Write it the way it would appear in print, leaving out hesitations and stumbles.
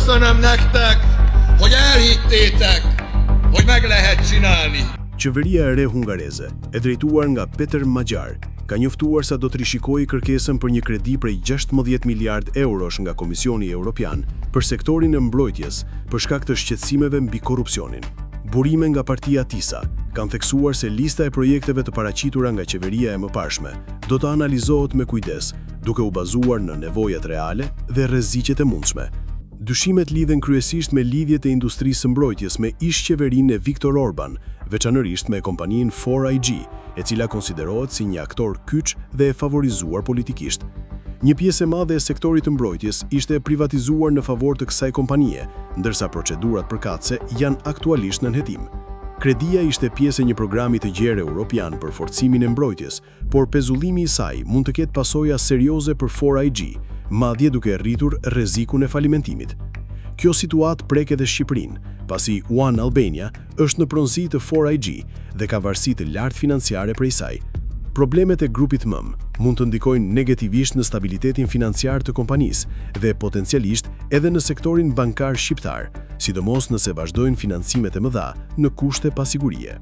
Köszönöm nektek, hogy elhittétek, hogy meg lehet csinálni. Qeveria e re hungareze, e drejtuar nga Peter Magyar, ka njoftuar sa do të rishikojë kërkesën për një kredi prej 16 miliard eurosh nga Komisioni Evropian për sektorin e mbrojtjes për shkak të shqetësimeve mbi korrupsionin. Burime nga partia TISA kanë theksuar se lista e projekteve të paraqitura nga qeveria e mëparshme do të analizohet me kujdes, duke u bazuar në nevojat reale dhe rreziqet e mundshme. Dyshimet lidhen kryesisht me lidhjet e industrisë së mbrojtjes me ish-qeverinë e Viktor Orban, veçanërisht me kompaninë 4IG, e cila konsiderohet si një aktor kyç dhe e favorizuar politikisht. Një pjesë e madhe e sektorit të mbrojtjes ishte privatizuar në favor të kësaj kompanie, ndërsa procedurat përkatëse janë aktualisht në nënhetim. Kredia ishte pjesë e një programi të gjerë europian për forcimin e mbrojtjes, por pezullimi i saj mund të ketë pasoja serioze për 4IG, madje duke rritur rrezikun e falimentimit. Kjo situatë prek edhe Shqipërinë, pasi One Albania është në pronësi të 4IG dhe ka varësi të lartë financiare prej saj. Problemet e grupit MØM mund të ndikojnë negativisht në stabilitetin financiar të kompanisë dhe potencialisht edhe në sektorin bankar shqiptar, sidomos nëse vazhdojnë financimet e mëdha në kushte pasigurie.